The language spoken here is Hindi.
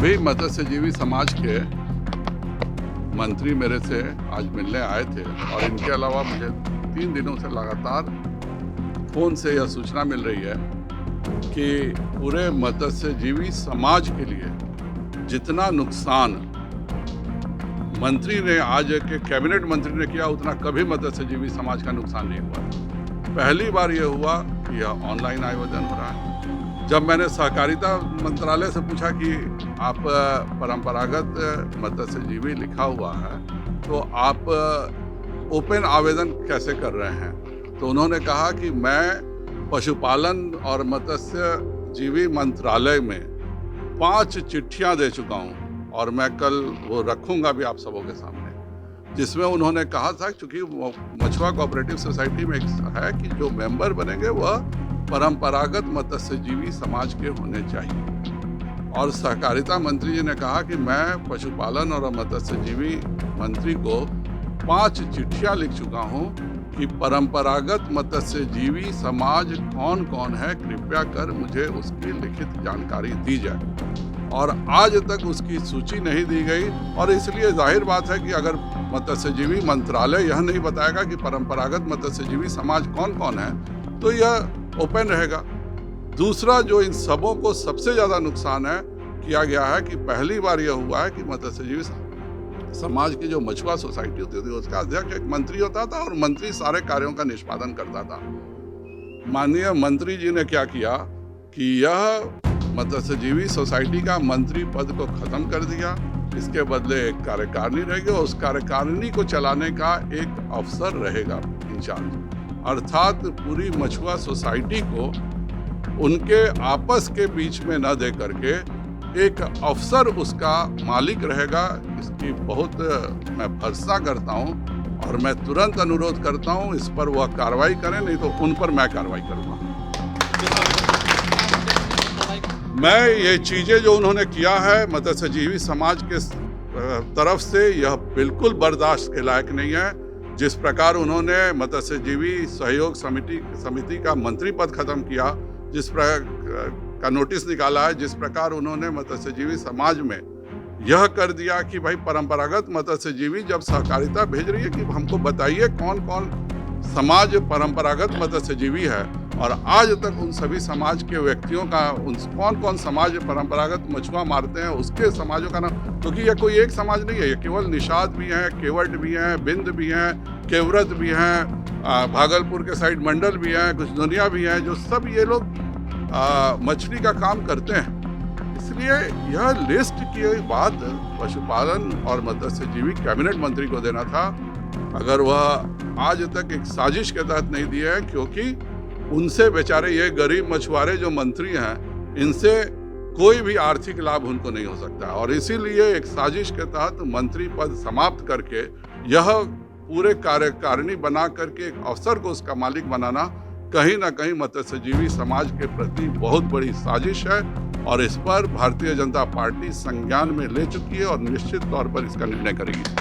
अभी मत्स्यजीवी समाज के मंत्री मेरे से आज मिलने आए थे और इनके अलावा मुझे 3 दिनों से लगातार फ़ोन से यह सूचना मिल रही है कि पूरे मत्स्यजीवी समाज के लिए जितना नुकसान मंत्री ने आज के कैबिनेट मंत्री ने किया उतना कभी मत्स्यजीवी समाज का नुकसान नहीं हुआ। पहली बार यह हुआ कि यह ऑनलाइन आवेदन हो रहा है। जब मैंने सहकारिता मंत्रालय से पूछा कि आप परंपरागत मत्स्यजीवी लिखा हुआ है तो आप ओपन आवेदन कैसे कर रहे हैं, तो उन्होंने कहा कि मैं पशुपालन और मत्स्यजीवी मंत्रालय में 5 चिट्ठियां दे चुका हूं और मैं कल वो रखूंगा भी आप सबों के सामने, जिसमें उन्होंने कहा था क्योंकि मछुआ कोऑपरेटिव सोसाइटी में है कि जो मेंबर बनेंगे वह परंपरागत मत्स्यजीवी समाज के होने चाहिए। और सहकारिता मंत्री जी ने कहा कि मैं पशुपालन और मत्स्यजीवी मंत्री को 5 चिट्ठियां लिख चुका हूं कि परंपरागत मत्स्यजीवी समाज कौन कौन है, कृपया कर मुझे उसकी लिखित जानकारी दी जाए। और आज तक उसकी सूची नहीं दी गई और इसलिए जाहिर बात है कि अगर मत्स्यजीवी मंत्रालय यह नहीं बताएगा कि परंपरागत मत्स्यजीवी समाज कौन कौन है तो यह ओपन रहेगा। दूसरा जो इन सबों को सबसे ज़्यादा नुकसान है किया गया है कि पहली बार यह हुआ है कि मत्स्यजीवी समाज की जो मछुआ सोसाइटी होती थी उसका अध्यक्ष एक मंत्री होता था और मंत्री सारे कार्यों का निष्पादन करता था। माननीय मंत्री जी ने क्या किया कि यह मत्स्यजीवी सोसाइटी का मंत्री पद को खत्म कर दिया। इसके बदले एक कार्यकारिणी रहेगी और उस कार्यकारिणी को चलाने का एक अफसर रहेगा इंचार्ज, अर्थात पूरी मछुआ सोसाइटी को उनके आपस के बीच में न दे करके एक अफसर उसका मालिक रहेगा। इसकी बहुत मैं भरोसा करता हूं और मैं तुरंत अनुरोध करता हूं इस पर वह कार्रवाई करें, नहीं तो उन पर मैं कार्रवाई करूंगा। मैं ये चीज़ें जो उन्होंने किया है मत्स्यजीवी समाज के तरफ से यह बिल्कुल बर्दाश्त के लायक नहीं है। जिस प्रकार उन्होंने मत्स्यजीवी सहयोग समिति का मंत्री पद खत्म किया, जिस प्रकार का नोटिस निकाला है, जिस प्रकार उन्होंने मत्स्यजीवी समाज में यह कर दिया कि भाई परंपरागत मत्स्यजीवी जब सहकारिता भेज रही है कि हमको बताइए कौन कौन समाज परंपरागत मत्स्यजीवी है, और आज तक उन सभी समाज के व्यक्तियों का कौन कौन समाज परंपरागत मछुआ मारते हैं उसके समाजों का नाम, क्योंकि यह कोई एक समाज नहीं है, ये केवल निषाद भी हैं, केवट भी हैं, बिंद भी हैं, केवरत भी हैं, भागलपुर के साइड मंडल भी हैं, कुछ दुनिया भी हैं, जो सब ये लोग मछली का काम करते हैं। इसलिए यह लिस्ट की बात पशुपालन और मत्स्यजीवी कैबिनेट मंत्री को देना था, अगर वह आज तक एक साजिश के तहत नहीं दिए हैं, क्योंकि उनसे बेचारे ये गरीब मछुआरे जो मंत्री हैं इनसे कोई भी आर्थिक लाभ उनको नहीं हो सकता, और इसीलिए एक साजिश के तहत मंत्री पद समाप्त करके यह पूरे कार्यकारिणी बना करके एक अफसर को उसका मालिक बनाना कहीं ना कहीं मत्स्यजीवी समाज के प्रति बहुत बड़ी साजिश है, और इस पर भारतीय जनता पार्टी संज्ञान में ले चुकी है और निश्चित तौर पर इसका निर्णय करेगी।